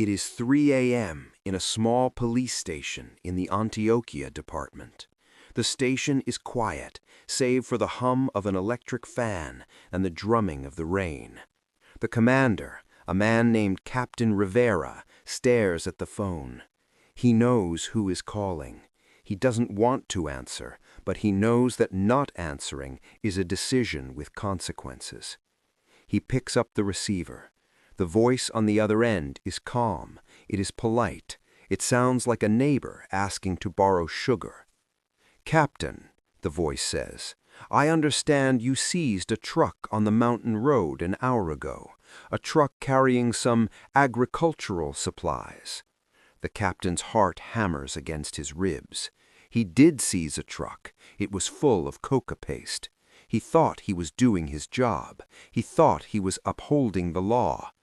It is 3 a.m. in a small police station in the Antioquia department. The station is quiet, save for the hum of an electric fan and the drumming of the rain. The commander, a man named Captain Rivera, stares at the phone. He knows who is calling. He doesn't want to answer, but he knows that not answering is a decision with consequences. He picks up the receiver. The voice on the other end is calm. It is polite. It sounds like a neighbor asking to borrow sugar. "Captain," the voice says, "I understand you seized a truck on the mountain road an hour ago, a truck carrying some agricultural supplies." The captain's heart hammers against his ribs. He did seize a truck. It was full of coca paste. He thought he was doing his job. He thought he was upholding the law.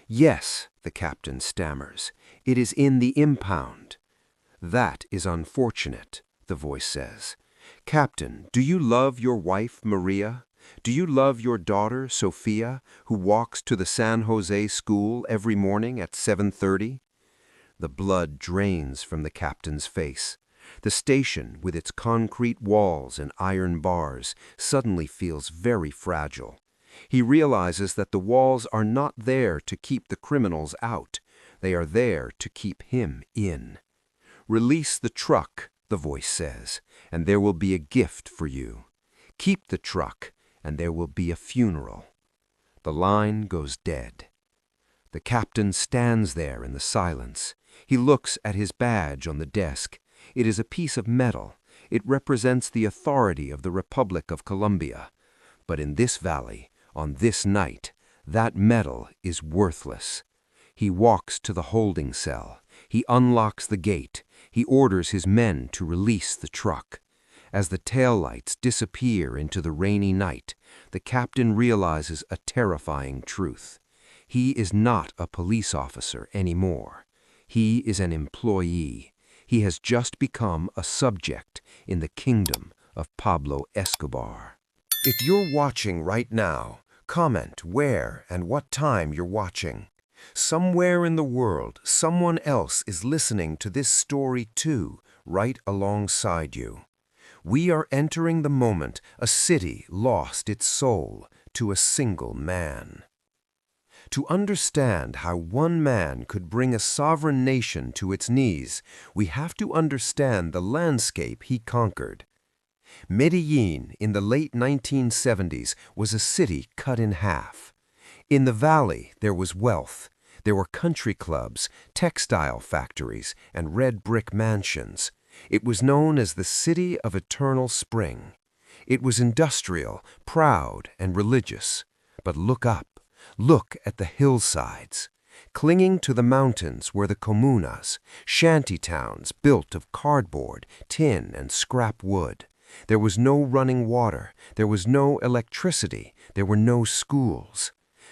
"Yes," the captain stammers, "it is in the impound." "That is unfortunate," the voice says. "Captain, do you love your wife, Maria? Do you love your daughter, Sophia, who walks to the San Jose school every morning at 7:30? The blood drains from the captain's face. The station, with its concrete walls and iron bars, suddenly feels very fragile. He realizes that the walls are not there to keep the criminals out. They are there to keep him in. "Release the truck," the voice says, "and there will be a gift for you. Keep the truck, and there will be a funeral." The line goes dead. The captain stands there in the silence. He looks at his badge on the desk. It is a piece of metal. It represents the authority of the Republic of Colombia. But in this valley, on this night, that metal is worthless. He walks to the holding cell. He unlocks the gate. He orders his men to release the truck. As the taillights disappear into the rainy night, the captain realizes a terrifying truth. He is not a police officer anymore. He is an employee. He has just become a subject in the kingdom of Pablo Escobar. If you're watching right now, comment where and what time you're watching. Somewhere in the world, someone else is listening to this story too, right alongside you. We are entering the moment a city lost its soul to a single man. To understand how one man could bring a sovereign nation to its knees, we have to understand the landscape he conquered. Medellin in the late 1970s was a city cut in half. In the valley, there was wealth. There were country clubs, textile factories, and red brick mansions. It was known as the City of Eternal Spring. It was industrial, proud, and religious. But look up. Look at the hillsides. Clinging to the mountains were the comunas, shanty towns built of cardboard, tin, and scrap wood. There was no running water. There was no electricity. There were no schools.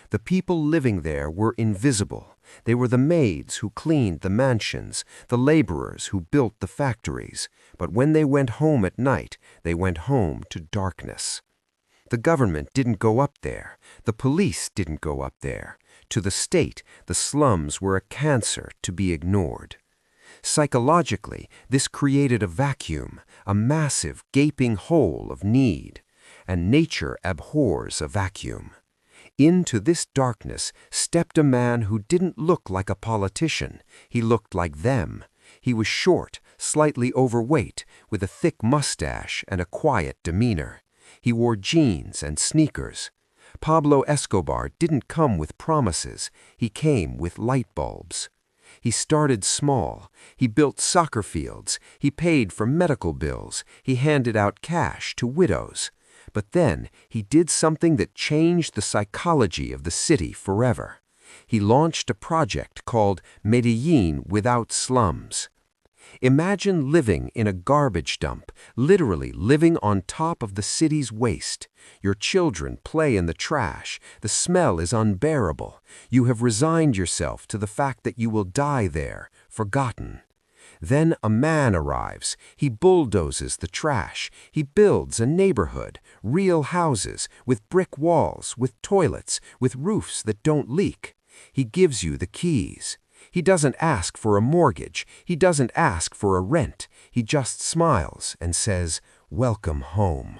The people living there were invisible. They were the maids who cleaned the mansions, the laborers who built the factories. But when they went home at night, they went home to darkness. The government didn't go up there. The police didn't go up there. To the state, the slums were a cancer to be ignored. Psychologically, this created a vacuum, a massive, gaping hole of need. And nature abhors a vacuum. Into this darkness stepped a man who didn't look like a politician. He looked like them. He was short, slightly overweight, with a thick mustache and a quiet demeanor. He wore jeans and sneakers. Pablo Escobar didn't come with promises. He came with light bulbs. He started small. He built soccer fields. He paid for medical bills. He handed out cash to widows. But then he did something that changed the psychology of the city forever. He launched a project called Medellin Without Slums. Imagine living in a garbage dump, literally living on top of the city's waste. Your children play in the trash. The smell is unbearable. You have resigned yourself to the fact that you will die there, forgotten. Then a man arrives. He bulldozes the trash. He builds a neighborhood, real houses, with brick walls, with toilets, with roofs that don't leak. He gives you the keys. He doesn't ask for a mortgage. He doesn't ask for a rent. He just smiles and says, "Welcome home."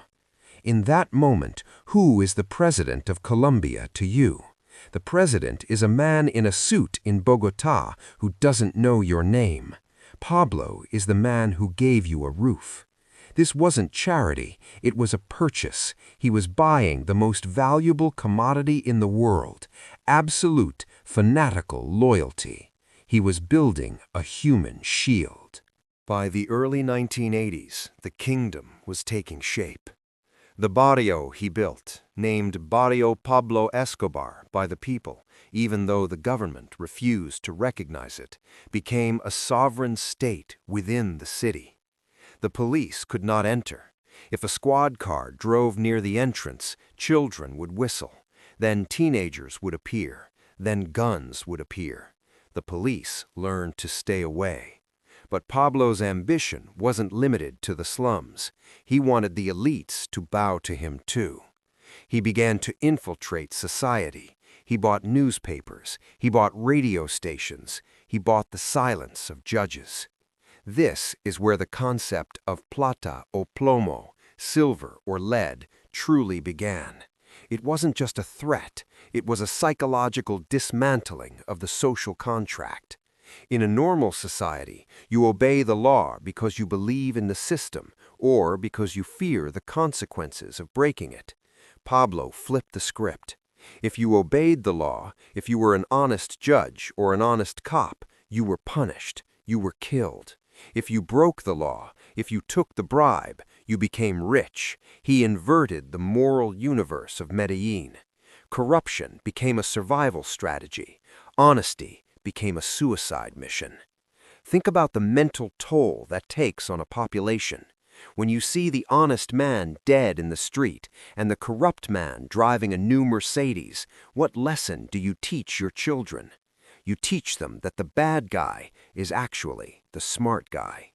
In that moment, who is the president of Colombia to you? The president is a man in a suit in Bogotá who doesn't know your name. Pablo is the man who gave you a roof. This wasn't charity, it was a purchase. He was buying the most valuable commodity in the world, absolute, fanatical loyalty. He was building a human shield. By the early 1980s, the kingdom was taking shape. The barrio he built, named Barrio Pablo Escobar by the people, even though the government refused to recognize it, became a sovereign state within the city. The police could not enter. If a squad car drove near the entrance, children would whistle. Then teenagers would appear. Then guns would appear. The police learned to stay away. But Pablo's ambition wasn't limited to the slums. He wanted the elites to bow to him too. He began to infiltrate society. He bought newspapers. He bought radio stations. He bought the silence of judges. This is where the concept of plata o plomo, silver or lead, truly began. It wasn't just a threat, it was a psychological dismantling of the social contract. In a normal society, you obey the law because you believe in the system or because you fear the consequences of breaking it. Pablo flipped the script. If you obeyed the law, if you were an honest judge or an honest cop, you were punished, you were killed. If you broke the law, if you took the bribe, you became rich. He inverted the moral universe of Medellin. Corruption became a survival strategy. Honesty became a suicide mission. Think about the mental toll that takes on a population. When you see the honest man dead in the street and the corrupt man driving a new Mercedes, what lesson do you teach your children? You teach them that the bad guy is actually the smart guy.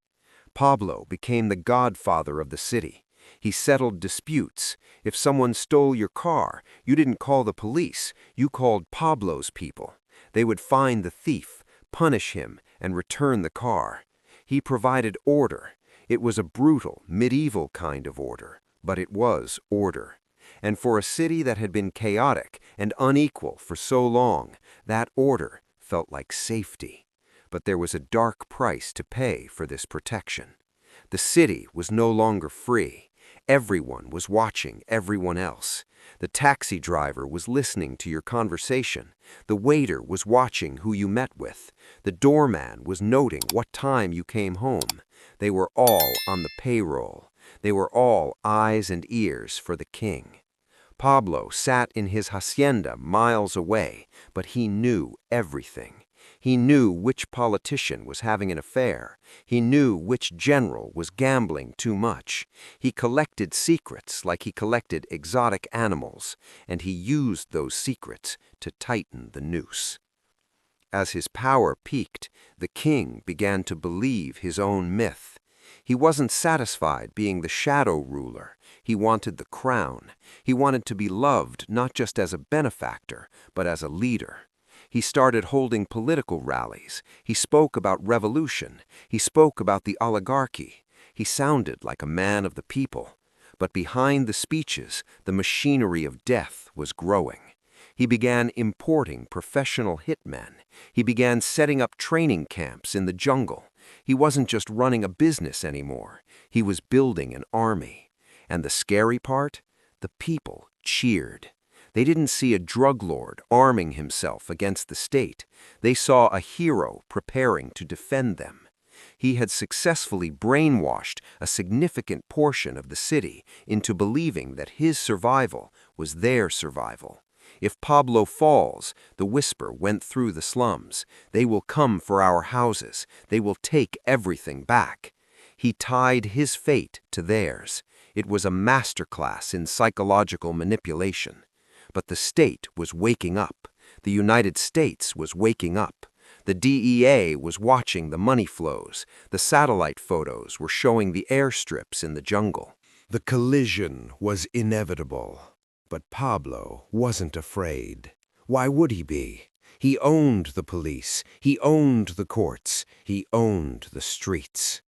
Pablo became the godfather of the city. He settled disputes. If someone stole your car, you didn't call the police, you called Pablo's people. They would find the thief, punish him, and return the car. He provided order. It was a brutal, medieval kind of order, but it was order. And for a city that had been chaotic and unequal for so long, that order felt like safety. But there was a dark price to pay for this protection. The city was no longer free. Everyone was watching everyone else. The taxi driver was listening to your conversation. The waiter was watching who you met with. The doorman was noting what time you came home. They were all on the payroll. They were all eyes and ears for the king. Pablo sat in his hacienda miles away, but he knew everything. He knew which politician was having an affair. He knew which general was gambling too much. He collected secrets like he collected exotic animals, and he used those secrets to tighten the noose. As his power peaked, the king began to believe his own myth. He wasn't satisfied being the shadow ruler. He wanted the crown. He wanted to be loved not just as a benefactor, but as a leader. He started holding political rallies. He spoke about revolution. He spoke about the oligarchy. He sounded like a man of the people. But behind the speeches, the machinery of death was growing. He began importing professional hitmen. He began setting up training camps in the jungle. He wasn't just running a business anymore. He was building an army. And the scary part? The people cheered. They didn't see a drug lord arming himself against the state. They saw a hero preparing to defend them. He had successfully brainwashed a significant portion of the city into believing that his survival was their survival. If Pablo falls, the whisper went through the slums, they will come for our houses. They will take everything back. He tied his fate to theirs. It was a masterclass in psychological manipulation. But the state was waking up. The United States was waking up. The DEA was watching the money flows. The satellite photos were showing the airstrips in the jungle. The collision was inevitable. But Pablo wasn't afraid. Why would he be? He owned the police, he owned the courts, he owned the streets.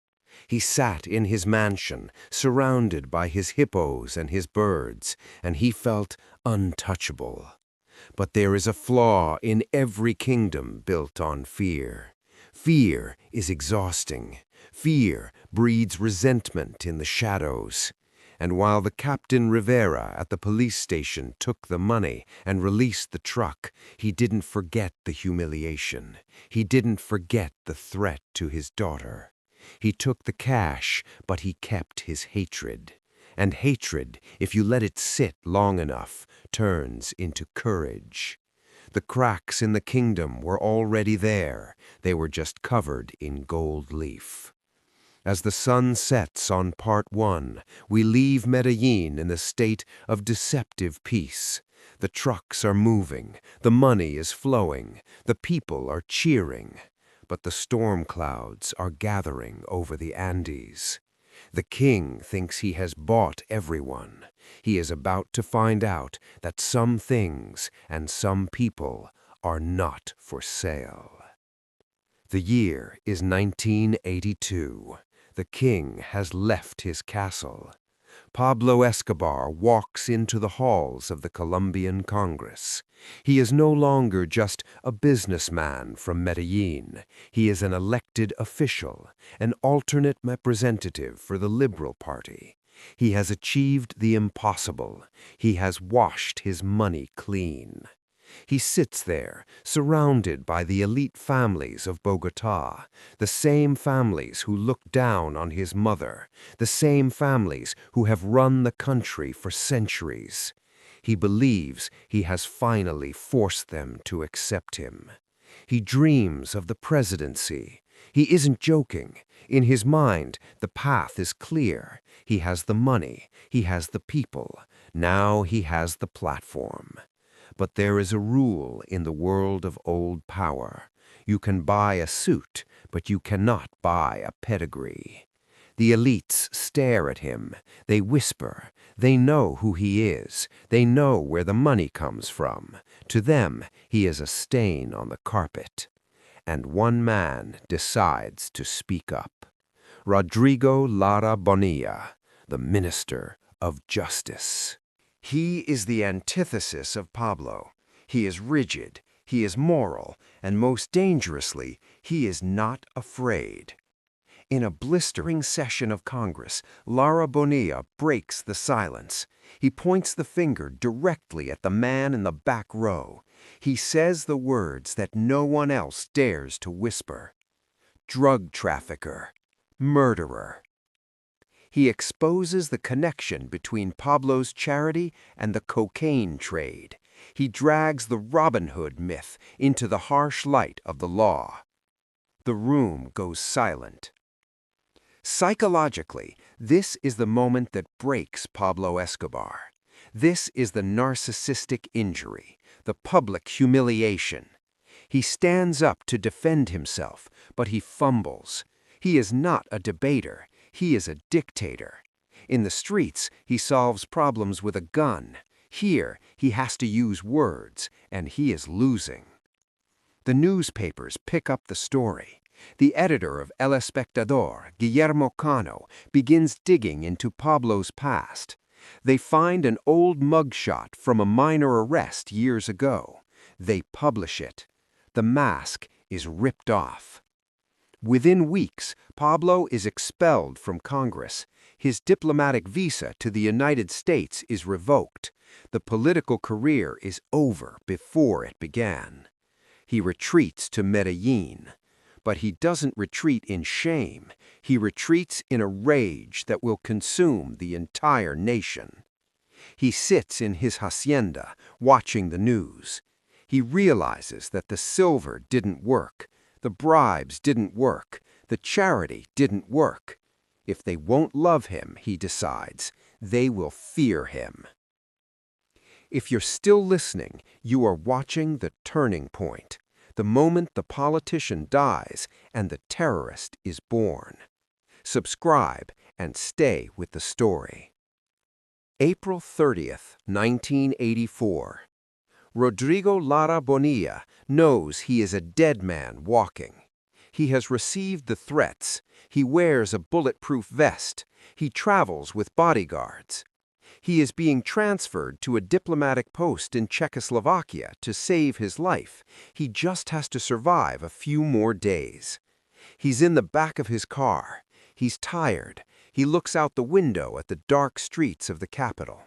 He sat in his mansion, surrounded by his hippos and his birds, and he felt untouchable. But there is a flaw in every kingdom built on fear. Fear is exhausting. Fear breeds resentment in the shadows. And while the Captain Rivera at the police station took the money and released the truck, he didn't forget the humiliation. He didn't forget the threat to his daughter. He took the cash, but he kept his hatred. And hatred, if you let it sit long enough, turns into courage. The cracks in the kingdom were already there. They were just covered in gold leaf. As the sun sets on part one, we leave Medellin in a state of deceptive peace. The trucks are moving, the money is flowing, the people are cheering. But the storm clouds are gathering over the Andes. The king thinks he has bought everyone. He is about to find out that some things and some people are not for sale. The year is 1982. The king has left his castle. Pablo Escobar walks into the halls of the Colombian Congress. He is no longer just a businessman from Medellin. He is an elected official, an alternate representative for the Liberal Party. He has achieved the impossible. He has washed his money clean. He sits there, surrounded by the elite families of Bogotá, the same families who look down on his mother, the same families who have run the country for centuries. He believes he has finally forced them to accept him. He dreams of the presidency. He isn't joking. In his mind, the path is clear. He has the money. He has the people. Now he has the platform. But there is a rule in the world of old power. You can buy a suit, but you cannot buy a pedigree. The elites stare at him. They whisper. They know who he is. They know where the money comes from. To them, he is a stain on the carpet. And one man decides to speak up. Rodrigo Lara Bonilla, the Minister of Justice. He is the antithesis of Pablo. He is rigid, he is moral, and most dangerously, he is not afraid. In a blistering session of Congress, Lara Bonilla breaks the silence. He points the finger directly at the man in the back row. He says the words that no one else dares to whisper. Drug trafficker, murderer. He exposes the connection between Pablo's charity and the cocaine trade. He drags the Robin Hood myth into the harsh light of the law. The room goes silent. Psychologically, this is the moment that breaks Pablo Escobar. This is the narcissistic injury, the public humiliation. He stands up to defend himself, but he fumbles. He is not a debater. He is a dictator. In the streets, he solves problems with a gun. Here, he has to use words, and he is losing. The newspapers pick up the story. The editor of El Espectador, Guillermo Cano, begins digging into Pablo's past. They find an old mugshot from a minor arrest years ago. They publish it. The mask is ripped off. Within weeks, Pablo is expelled from Congress. His diplomatic visa to the United States is revoked. The political career is over before it began. He retreats to Medellin. But he doesn't retreat in shame. He retreats in a rage that will consume the entire nation. He sits in his hacienda, watching the news. He realizes that the silver didn't work. The bribes didn't work. The charity didn't work. If they won't love him, he decides, they will fear him. If you're still listening, you are watching the turning point, the moment the politician dies and the terrorist is born. Subscribe and stay with the story. April 30th, 1984. Rodrigo Lara Bonilla knows he is a dead man walking. He has received the threats. He wears a bulletproof vest. He travels with bodyguards. He is being transferred to a diplomatic post in Czechoslovakia to save his life. He just has to survive a few more days. He's in the back of his car. He's tired. He looks out the window at the dark streets of the capital.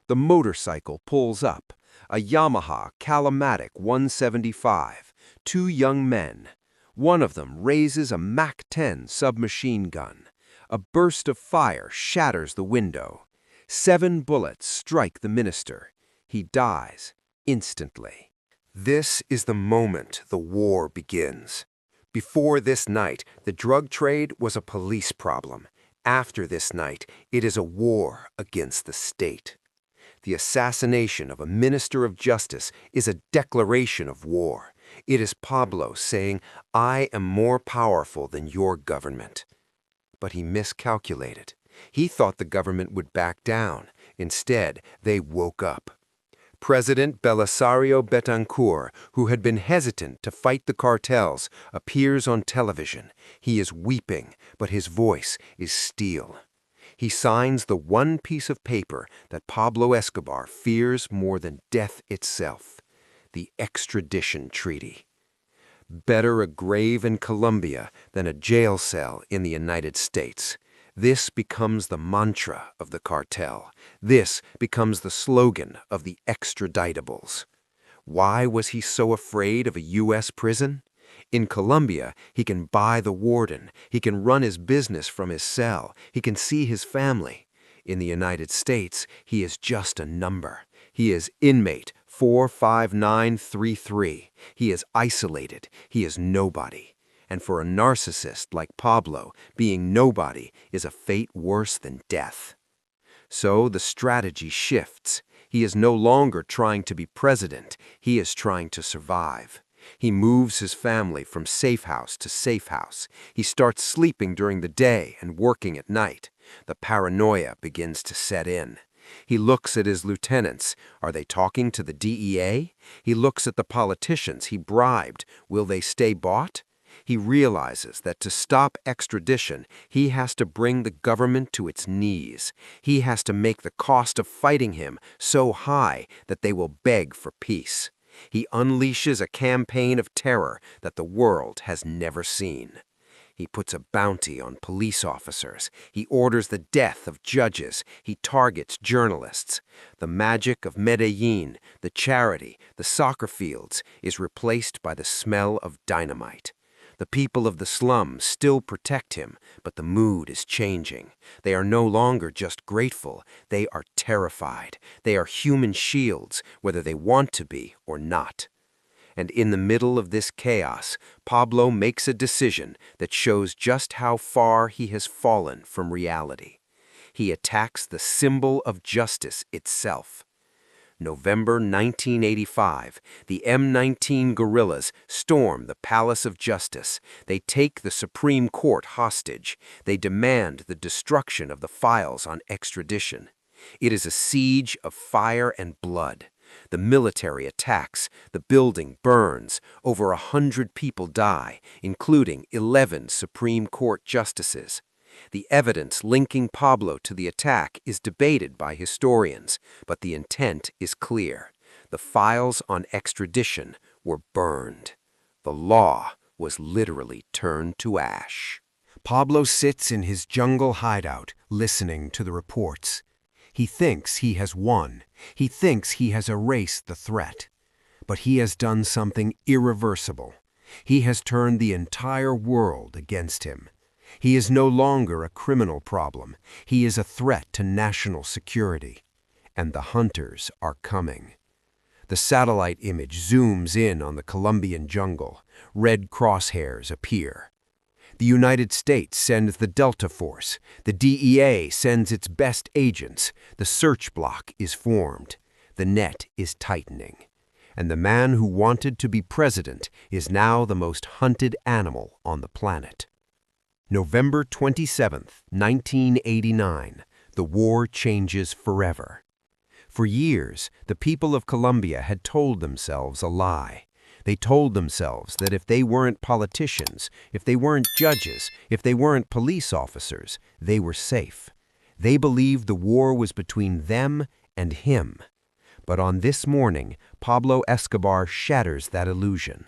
The motorcycle pulls up. A Yamaha Calamatic 175. Two young men. One of them raises a Mac-10 submachine gun. A burst of fire shatters the window. 7 bullets strike the minister. He dies instantly. This is the moment the war begins. Before this night, the drug trade was a police problem. After this night, it is a war against the state. The assassination of a minister of justice is a declaration of war. It is Pablo saying, "I am more powerful than your government." But he miscalculated. He thought the government would back down. Instead, they woke up. President Belisario Betancourt, who had been hesitant to fight the cartels, appears on television. He is weeping, but his voice is steel. He signs the one piece of paper that Pablo Escobar fears more than death itself, the extradition treaty. Better a grave in Colombia than a jail cell in the United States. This becomes the mantra of the cartel. This becomes the slogan of the extraditables. Why was he so afraid of a U.S. prison? In Colombia, he can buy the warden. He can run his business from his cell. He can see his family. In the United States, he is just a number. He is inmate 45933. He is isolated. He is nobody. And for a narcissist like Pablo, being nobody is a fate worse than death. So the strategy shifts. He is no longer trying to be president. He is trying to survive. He moves his family from safe house to safe house. He starts sleeping during the day and working at night. The paranoia begins to set in. He looks at his lieutenants. Are they talking to the DEA? He looks at the politicians he bribed. Will they stay bought? He realizes that to stop extradition, he has to bring the government to its knees. He has to make the cost of fighting him so high that they will beg for peace. He unleashes a campaign of terror that the world has never seen. He puts a bounty on police officers. He orders the death of judges. He targets journalists. The magic of Medellin, the charity, the soccer fields, is replaced by the smell of dynamite. The people of the slums still protect him, but the mood is changing. They are no longer just grateful. They are terrified. They are human shields, whether they want to be or not. And in the middle of this chaos, Pablo makes a decision that shows just how far he has fallen from reality. He attacks the symbol of justice itself. November 1985, the M19 guerrillas storm the Palace of Justice. They take the Supreme Court hostage. They demand the destruction of the files on extradition. It is a siege of fire and blood. The military attacks. The building burns. Over 100 people die, including 11 Supreme Court justices. The evidence linking Pablo to the attack is debated by historians, but the intent is clear. The files on extradition were burned. The law was literally turned to ash. Pablo sits in his jungle hideout, listening to the reports. He thinks he has won. He thinks he has erased the threat. But he has done something irreversible. He has turned the entire world against him. He is no longer a criminal problem. He is a threat to national security. And the hunters are coming. The satellite image zooms in on the Colombian jungle. Red crosshairs appear. The United States sends the Delta Force. The DEA sends its best agents. The search block is formed. The net is tightening. And the man who wanted to be president is now the most hunted animal on the planet. November 27, 1989. The war changes forever. For years, the people of Colombia had told themselves a lie. They told themselves that if they weren't politicians, if they weren't judges, if they weren't police officers, they were safe. They believed the war was between them and him. But on this morning, Pablo Escobar shatters that illusion.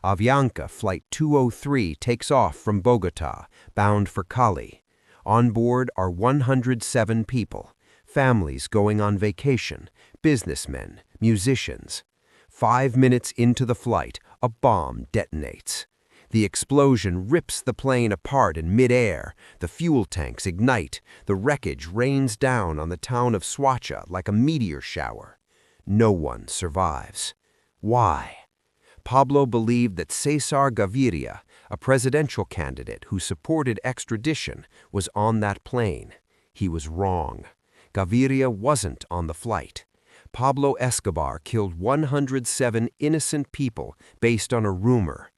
Avianca Flight 203 takes off from Bogotá, bound for Cali. On board are 107 people, families going on vacation, businessmen, musicians. 5 minutes into the flight, a bomb detonates. The explosion rips the plane apart in mid-air, the fuel tanks ignite, the wreckage rains down on the town of Soacha like a meteor shower. No one survives. Why? Pablo believed that Cesar Gaviria, a presidential candidate who supported extradition, was on that plane. He was wrong. Gaviria wasn't on the flight. Pablo Escobar killed 107 innocent people based on a rumor.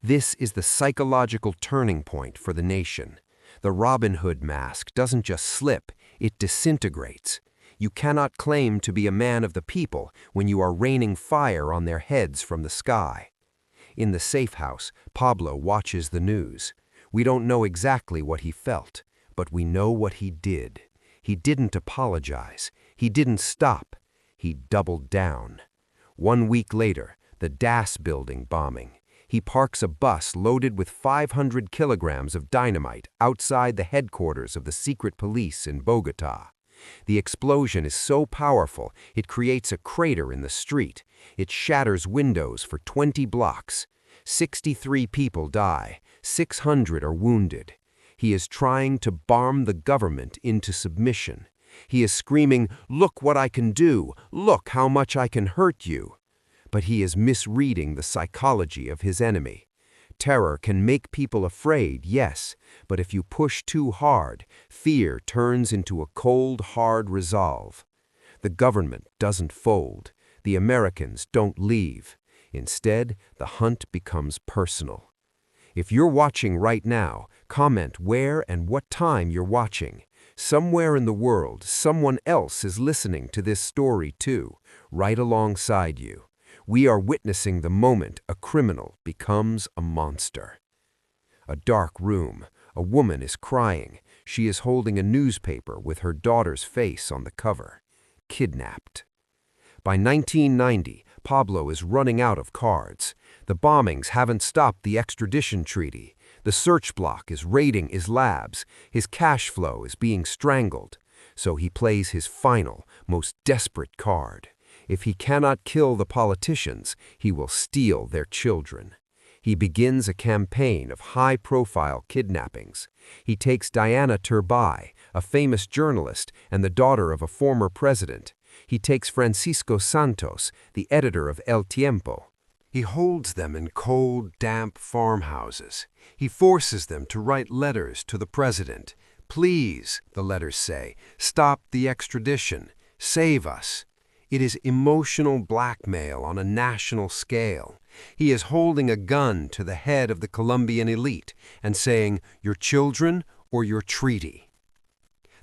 This is the psychological turning point for the nation. The Robin Hood mask doesn't just slip, it disintegrates. You cannot claim to be a man of the people when you are raining fire on their heads from the sky. In the safe house, Pablo watches the news. We don't know exactly what he felt, but we know what he did. He didn't apologize. He didn't stop. He doubled down. 1 week later, the DAS building bombing. He parks a bus loaded with 500 kilograms of dynamite outside the headquarters of the secret police in Bogotá. The explosion is so powerful, it creates a crater in the street. It shatters windows for 20 blocks. 63 people die. 600 are wounded. He is trying to bomb the government into submission. He is screaming, "Look what I can do! Look how much I can hurt you!" But he is misreading the psychology of his enemy. Terror can make people afraid, yes, but if you push too hard, fear turns into a cold, hard resolve. The government doesn't fold. The Americans don't leave. Instead, the hunt becomes personal. If you're watching right now, comment where and what time you're watching. Somewhere in the world, someone else is listening to this story too, right alongside you. We are witnessing the moment a criminal becomes a monster. A dark room. A woman is crying. She is holding a newspaper with her daughter's face on the cover. Kidnapped. By 1990, Pablo is running out of cards. The bombings haven't stopped the extradition treaty. The search block is raiding his labs. His cash flow is being strangled. So he plays his final, most desperate card. If he cannot kill the politicians, he will steal their children. He begins a campaign of high-profile kidnappings. He takes Diana Turbay, a famous journalist and the daughter of a former president. He takes Francisco Santos, the editor of El Tiempo. He holds them in cold, damp farmhouses. He forces them to write letters to the president. "Please," the letters say, "stop the extradition. Save us." It is emotional blackmail on a national scale. He is holding a gun to the head of the Colombian elite and saying, "Your children or your treaty."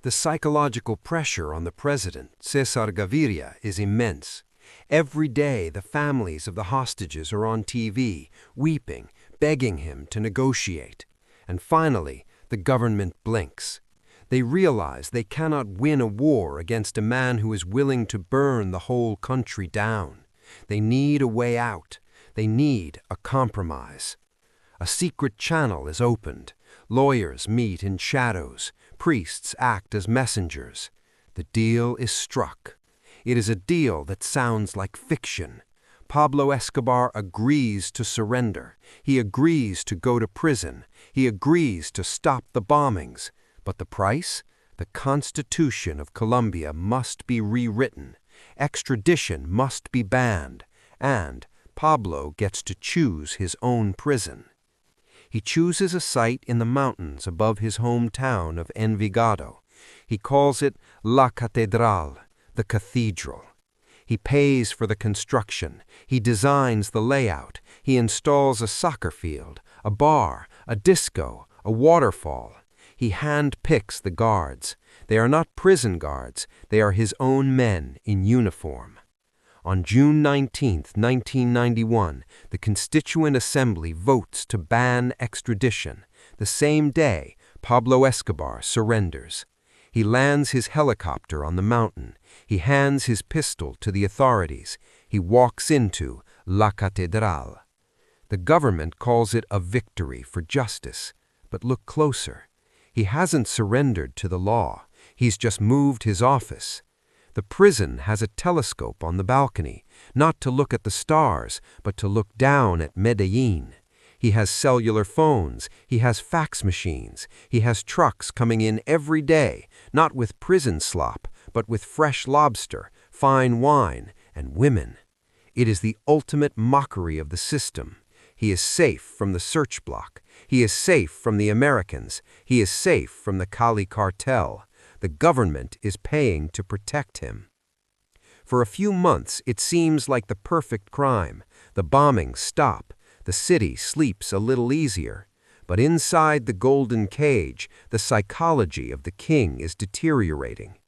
The psychological pressure on the president, Cesar Gaviria, is immense. Every day, the families of the hostages are on TV, weeping, begging him to negotiate. And finally, the government blinks. They realize they cannot win a war against a man who is willing to burn the whole country down. They need a way out. They need a compromise. A secret channel is opened. Lawyers meet in shadows. Priests act as messengers. The deal is struck. It is a deal that sounds like fiction. Pablo Escobar agrees to surrender. He agrees to go to prison. He agrees to stop the bombings. But the price? The Constitution of Colombia must be rewritten. Extradition must be banned. And Pablo gets to choose his own prison. He chooses a site in the mountains above his hometown of Envigado. He calls it La Catedral, the cathedral. He pays for the construction. He designs the layout. He installs a soccer field, a bar, a disco, a waterfall. He hand-picks the guards. They are not prison guards, they are his own men in uniform. On June 19, 1991, the Constituent Assembly votes to ban extradition. The same day, Pablo Escobar surrenders. He lands his helicopter on the mountain. He hands his pistol to the authorities. He walks into La Catedral. The government calls it a victory for justice. But look closer. He hasn't surrendered to the law. He's just moved his office. The prison has a telescope on the balcony, not to look at the stars, but to look down at Medellin. He has cellular phones, he has fax machines, he has trucks coming in every day, not with prison slop, but with fresh lobster, fine wine, and women. It is the ultimate mockery of the system. He is safe from the search block. He is safe from the Americans. He is safe from the Cali cartel. The government is paying to protect him. For a few months, it seems like the perfect crime. The bombings stop. The city sleeps a little easier. But inside the golden cage, the psychology of the king is deteriorating.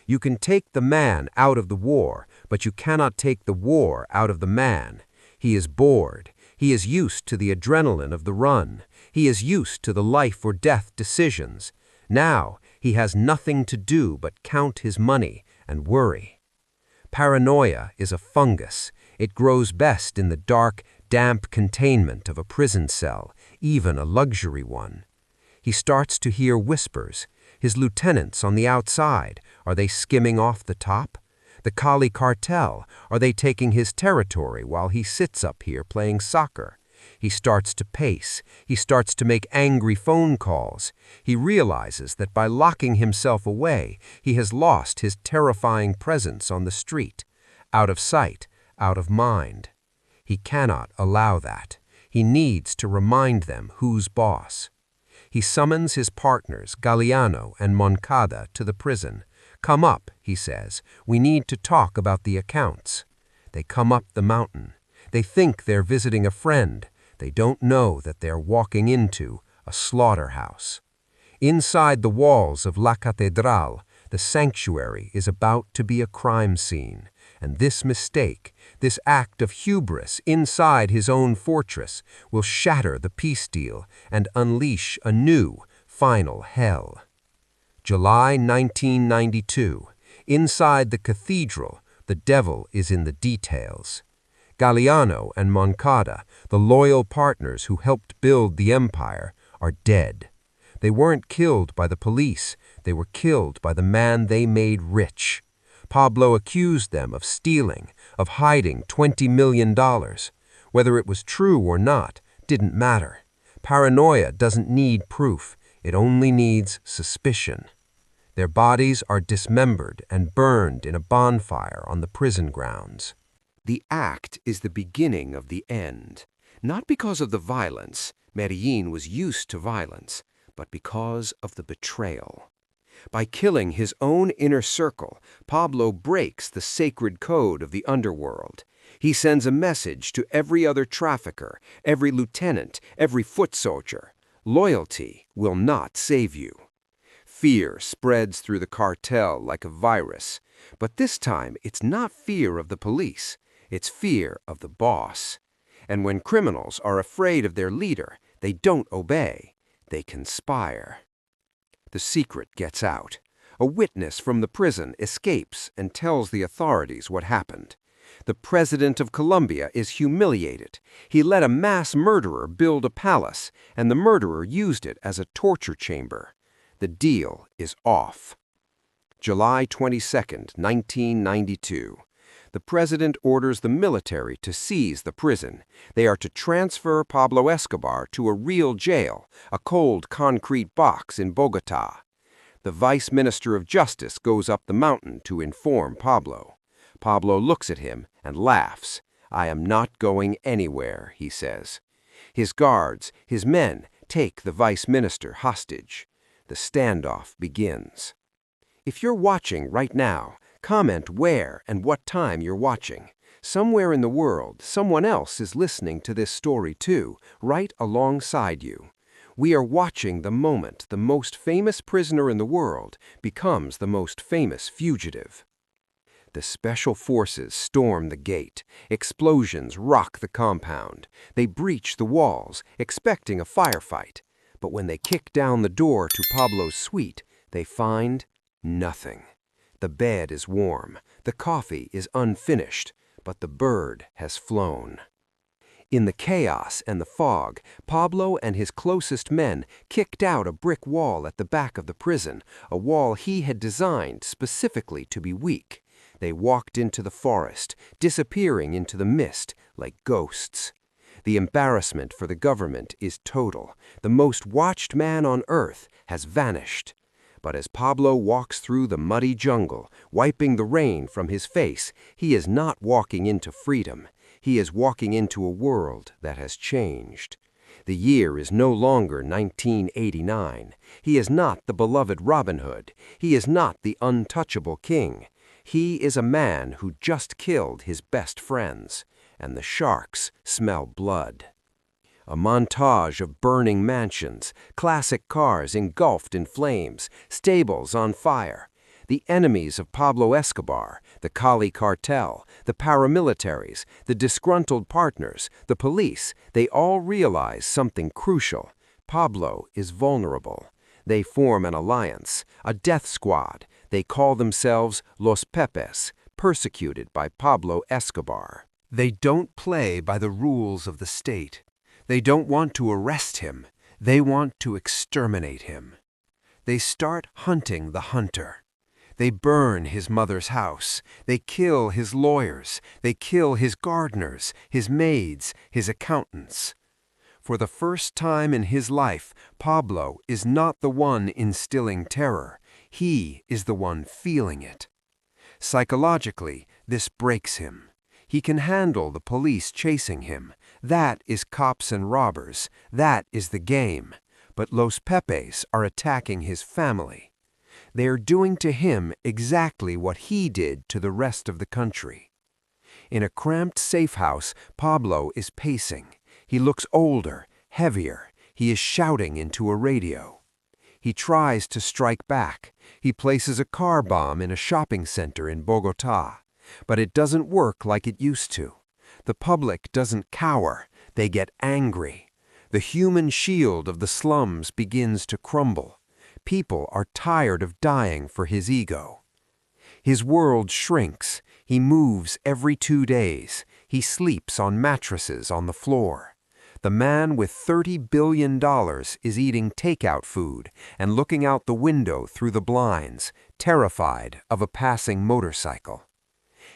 You can take the man out of the war, but you cannot take the war out of the man. He is bored. He is used to the adrenaline of the run. He is used to the life or death decisions. Now, he has nothing to do but count his money and worry. Paranoia is a fungus. It grows best in the dark, damp containment of a prison cell, even a luxury one. He starts to hear whispers. His lieutenants on the outside, are they skimming off the top? The Cali cartel, are they taking his territory while he sits up here playing soccer? He starts to pace. He starts to make angry phone calls. He realizes that by locking himself away, he has lost his terrifying presence on the street. Out of sight, out of mind. He cannot allow that. He needs to remind them who's boss. He summons his partners, Galeano and Moncada, to the prison. "Come up," he says. "We need to talk about the accounts." They come up the mountain. They think they're visiting a friend. They don't know that they're walking into a slaughterhouse. Inside the walls of La Catedral, the sanctuary is about to be a crime scene. And this mistake, this act of hubris inside his own fortress, will shatter the peace deal and unleash a new, final hell. July 1992. Inside the cathedral, the devil is in the details. Galeano and Moncada, the loyal partners who helped build the empire, are dead. They weren't killed by the police, they were killed by the man they made rich. Pablo accused them of stealing, of hiding $20 million. Whether it was true or not didn't matter. Paranoia doesn't need proof, it only needs suspicion. Their bodies are dismembered and burned in a bonfire on the prison grounds. The act is the beginning of the end, not because of the violence. Medellin was used to violence, but because of the betrayal. By killing his own inner circle, Pablo breaks the sacred code of the underworld. He sends a message to every other trafficker, every lieutenant, every foot soldier. Loyalty will not save you. Fear spreads through the cartel like a virus, but this time it's not fear of the police, it's fear of the boss. And when criminals are afraid of their leader, they don't obey, they conspire. The secret gets out. A witness from the prison escapes and tells the authorities what happened. The president of Colombia is humiliated. He let a mass murderer build a palace, and the murderer used it as a torture chamber. The deal is off. July 22, 1992. The president orders the military to seize the prison. They are to transfer Pablo Escobar to a real jail, a cold concrete box in Bogotá. The vice minister of justice goes up the mountain to inform Pablo. Pablo looks at him and laughs. "I am not going anywhere," he says. His guards, his men, take the vice minister hostage. The standoff begins. If you're watching right now, comment where and what time you're watching. Somewhere in the world, someone else is listening to this story too, right alongside you. We are watching the moment the most famous prisoner in the world becomes the most famous fugitive. The special forces storm the gate. Explosions rock the compound. They breach the walls, expecting a firefight. But when they kick down the door to Pablo's suite, they find nothing. The bed is warm, the coffee is unfinished, but the bird has flown. In the chaos and the fog, Pablo and his closest men kicked out a brick wall at the back of the prison, a wall he had designed specifically to be weak. They walked into the forest, disappearing into the mist like ghosts. The embarrassment for the government is total. The most watched man on earth has vanished. But as Pablo walks through the muddy jungle, wiping the rain from his face, he is not walking into freedom. He is walking into a world that has changed. The year is no longer 1989. He is not the beloved Robin Hood. He is not the untouchable king. He is a man who just killed his best friends, and the sharks smell blood. A montage of burning mansions, classic cars engulfed in flames, stables on fire. The enemies of Pablo Escobar, the Cali cartel, the paramilitaries, the disgruntled partners, the police, they all realize something crucial. Pablo is vulnerable. They form an alliance, a death squad. They call themselves Los Pepes, persecuted by Pablo Escobar. They don't play by the rules of the state. They don't want to arrest him. They want to exterminate him. They start hunting the hunter. They burn his mother's house. They kill his lawyers. They kill his gardeners, his maids, his accountants. For the first time in his life, Pablo is not the one instilling terror. He is the one feeling it. Psychologically, this breaks him. He can handle the police chasing him. That is cops and robbers. That is the game. But Los Pepes are attacking his family. They are doing to him exactly what he did to the rest of the country. In a cramped safe house, Pablo is pacing. He looks older, heavier. He is shouting into a radio. He tries to strike back. He places a car bomb in a shopping center in Bogotá. But it doesn't work like it used to. The public doesn't cower. They get angry. The human shield of the slums begins to crumble. People are tired of dying for his ego. His world shrinks. He moves every 2 days. He sleeps on mattresses on the floor. The man with $30 billion is eating takeout food and looking out the window through the blinds, terrified of a passing motorcycle.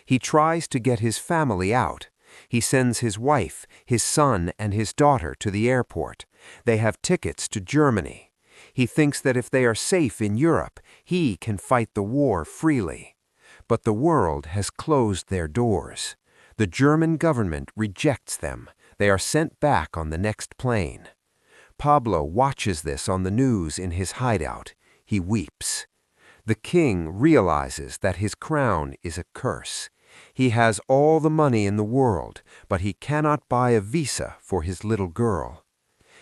He tries to get his family out. He sends his wife, his son, and his daughter to the airport. They have tickets to Germany. He thinks that if they are safe in Europe, he can fight the war freely. But the world has closed their doors. The German government rejects them. They are sent back on the next plane. Pablo watches this on the news in his hideout. He weeps. The king realizes that his crown is a curse. He has all the money in the world, but he cannot buy a visa for his little girl.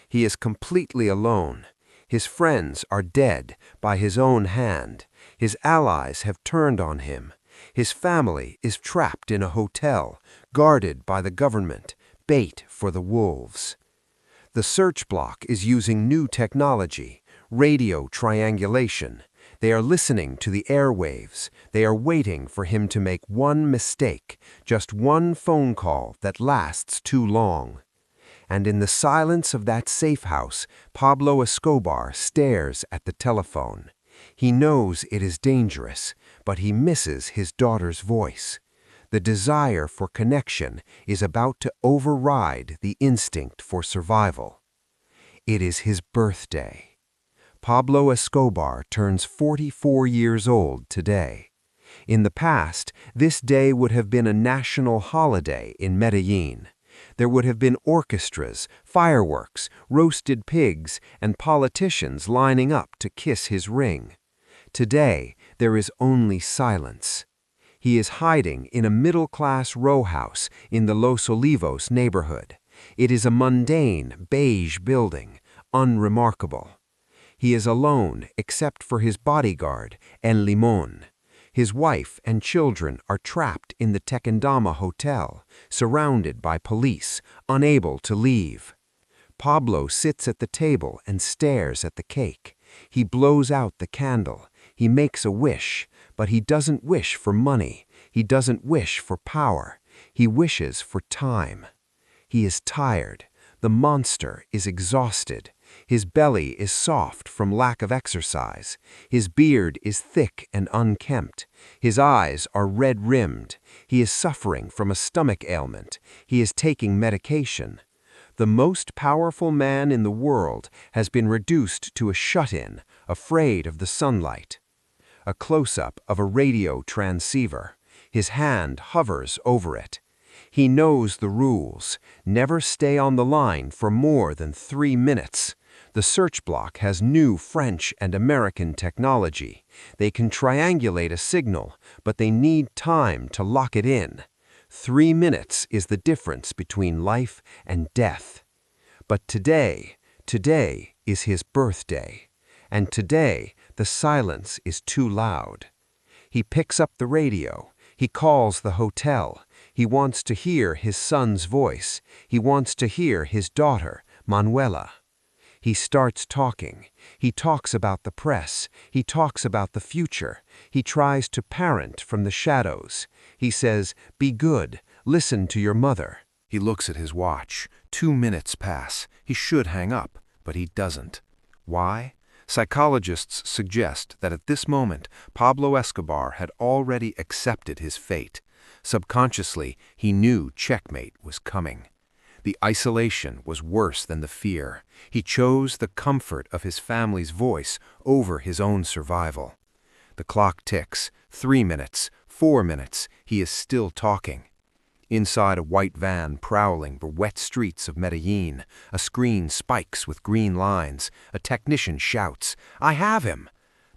He is completely alone. His friends are dead by his own hand. His allies have turned on him. His family is trapped in a hotel, guarded by the government, bait for the wolves. The search block is using new technology, radio triangulation. They are listening to the airwaves. They are waiting for him to make one mistake, just one phone call that lasts too long. And in the silence of that safe house, Pablo Escobar stares at the telephone. He knows it is dangerous, but he misses his daughter's voice. The desire for connection is about to override the instinct for survival. It is his birthday. Pablo Escobar turns 44 years old today. In the past, this day would have been a national holiday in Medellin. There would have been orchestras, fireworks, roasted pigs, and politicians lining up to kiss his ring. Today, there is only silence. He is hiding in a middle-class row house in the Los Olivos neighborhood. It is a mundane, beige building, unremarkable. He is alone except for his bodyguard, El Limón. His wife and children are trapped in the Tequendama hotel, surrounded by police, unable to leave. Pablo sits at the table and stares at the cake. He blows out the candle. He makes a wish, but he doesn't wish for money. He doesn't wish for power. He wishes for time. He is tired. The monster is exhausted. His belly is soft from lack of exercise. His beard is thick and unkempt. His eyes are red-rimmed. He is suffering from a stomach ailment. He is taking medication. The most powerful man in the world has been reduced to a shut-in, afraid of the sunlight. A close-up of a radio transceiver. His hand hovers over it. He knows the rules. Never stay on the line for more than 3 minutes. The search block has new French and American technology. They can triangulate a signal, but they need time to lock it in. 3 minutes is the difference between life and death. But today is his birthday. And today, the silence is too loud. He picks up the radio. He calls the hotel. He wants to hear his son's voice. He wants to hear his daughter, Manuela. He starts talking. He talks about the press. He talks about the future. He tries to parent from the shadows. He says, "Be good. Listen to your mother." He looks at his watch. 2 minutes pass. He should hang up, but he doesn't. Why? Psychologists suggest that at this moment, Pablo Escobar had already accepted his fate. Subconsciously, he knew checkmate was coming. The isolation was worse than the fear. He chose the comfort of his family's voice over his own survival. The clock ticks. 3 minutes, 4 minutes, he is still talking. Inside a white van prowling the wet streets of Medellin, a screen spikes with green lines. A technician shouts, "I have him!"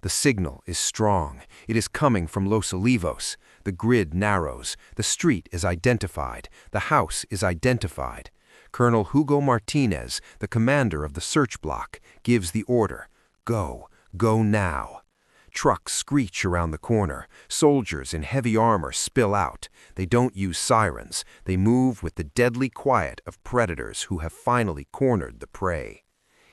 The signal is strong. It is coming from Los Olivos. The grid narrows. The street is identified. The house is identified. Colonel Hugo Martinez, the commander of the search block, gives the order, "Go, go now." Trucks screech around the corner. Soldiers in heavy armor spill out. They don't use sirens. They move with the deadly quiet of predators who have finally cornered the prey.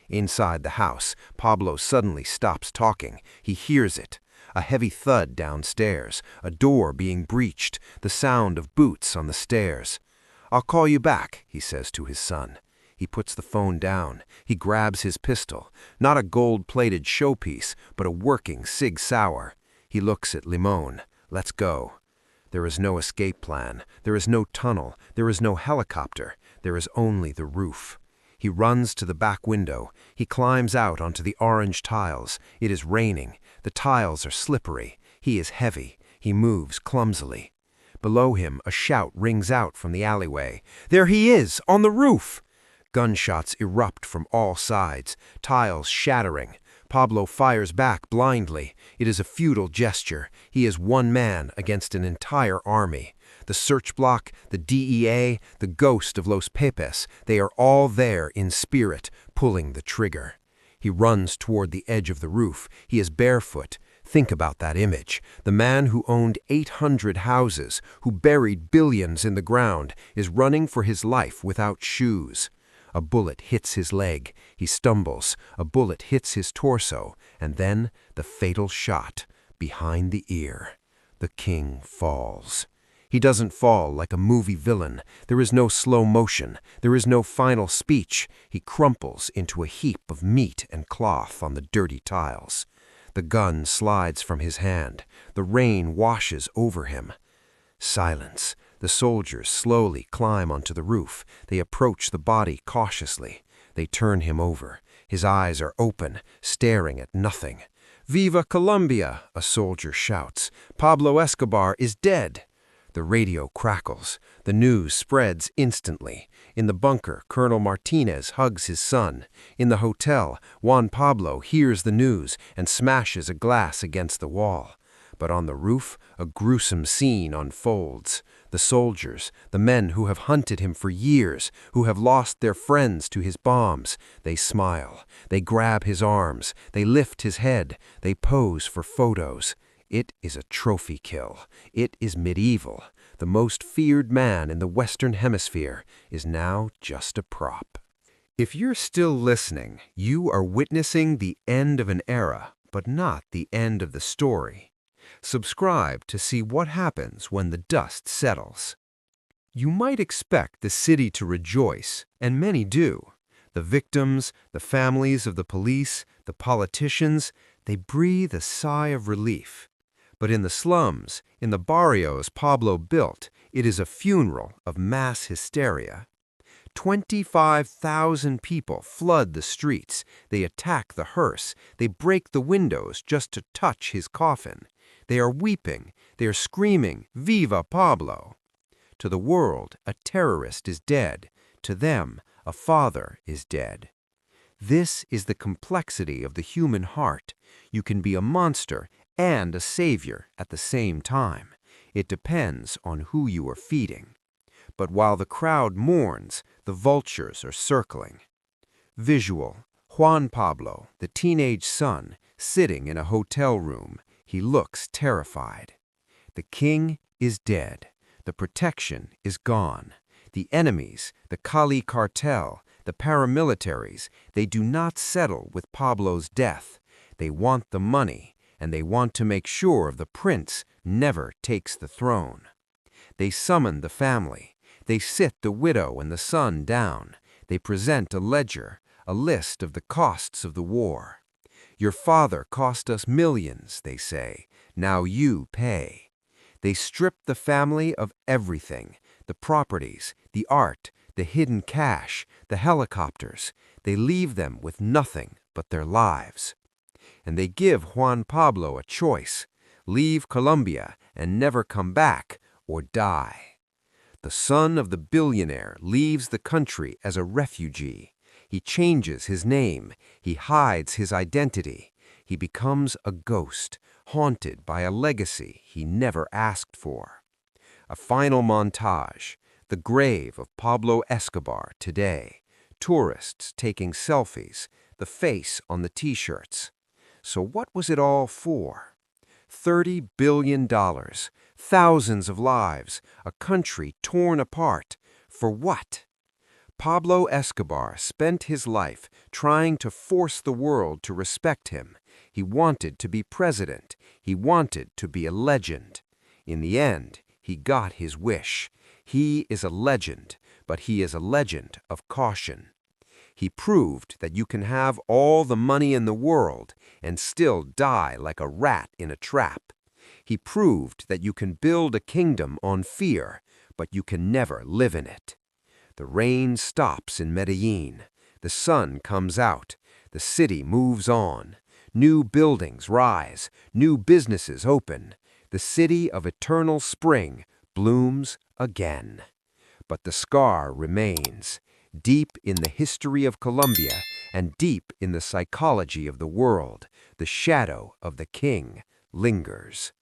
Inside the house, Pablo suddenly stops talking. He hears it. A heavy thud downstairs, a door being breached, the sound of boots on the stairs. "I'll call you back," he says to his son. He puts the phone down. He grabs his pistol. Not a gold-plated showpiece, but a working Sig Sauer. He looks at Limón. "Let's go." There is no escape plan. There is no tunnel. There is no helicopter. There is only the roof. He runs to the back window. He climbs out onto the orange tiles. It is raining. The tiles are slippery. He is heavy. He moves clumsily. Below him, a shout rings out from the alleyway. "There he is, on the roof!" Gunshots erupt from all sides, tiles shattering. Pablo fires back blindly. It is a futile gesture. He is one man against an entire army. The search block, the DEA, the ghost of Los Pepes, they are all there in spirit, pulling the trigger. He runs toward the edge of the roof. He is barefoot. Think about that image. The man who owned 800 houses, who buried billions in the ground, is running for his life without shoes. A bullet hits his leg. He stumbles. A bullet hits his torso. And then the fatal shot behind the ear. The king falls. He doesn't fall like a movie villain. There is no slow motion. There is no final speech. He crumples into a heap of meat and cloth on the dirty tiles. The gun slides from his hand. The rain washes over him. Silence. The soldiers slowly climb onto the roof. They approach the body cautiously. They turn him over. His eyes are open, staring at nothing. "Viva Colombia!" a soldier shouts. "Pablo Escobar is dead!" The radio crackles. The news spreads instantly. In the bunker, Colonel Martinez hugs his son. In the hotel, Juan Pablo hears the news and smashes a glass against the wall. But on the roof, a gruesome scene unfolds. The soldiers, the men who have hunted him for years, who have lost their friends to his bombs, they smile, they grab his arms, they lift his head, they pose for photos. It is a trophy kill. It is medieval. The most feared man in the Western Hemisphere is now just a prop. If you're still listening, you are witnessing the end of an era, but not the end of the story. Subscribe to see what happens when the dust settles. You might expect the city to rejoice, and many do. The victims, the families of the police, the politicians, they breathe a sigh of relief. But in the slums, in the barrios Pablo built, it is a funeral of mass hysteria. 25,000 people flood the streets. They attack the hearse. They break the windows just to touch his coffin. They are weeping. They are screaming, "Viva Pablo!" To the world, a terrorist is dead. To them, a father is dead. This is the complexity of the human heart. You can be a monster and a savior at the same time. It depends on who you are feeding. But while the crowd mourns, the vultures are circling. Visual: Juan Pablo, the teenage son, sitting in a hotel room. He looks terrified. The king is dead. The protection is gone. The enemies, the Cali cartel, the paramilitaries, they do not settle with Pablo's death. They want the money, and they want to make sure the prince never takes the throne. They summon the family. They sit the widow and the son down. They present a ledger, a list of the costs of the war. "Your father cost us millions," they say. "Now you pay." They strip the family of everything: the properties, the art, the hidden cash, the helicopters. They leave them with nothing but their lives. And they give Juan Pablo a choice: leave Colombia and never come back, or die. The son of the billionaire leaves the country as a refugee. He changes his name. He hides his identity. He becomes a ghost, haunted by a legacy he never asked for. A final montage: the grave of Pablo Escobar today. Tourists taking selfies, the face on the t-shirts. So what was it all for? $30 billion, thousands of lives, a country torn apart. For what? Pablo Escobar spent his life trying to force the world to respect him. He wanted to be president. He wanted to be a legend. In the end, he got his wish. He is a legend, but he is a legend of caution. He proved that you can have all the money in the world and still die like a rat in a trap. He proved that you can build a kingdom on fear, but you can never live in it. The rain stops in Medellin. The sun comes out. The city moves on. New buildings rise. New businesses open. The city of eternal spring blooms again. But the scar remains. Deep in the history of Colombia and deep in the psychology of the world, the shadow of the king lingers.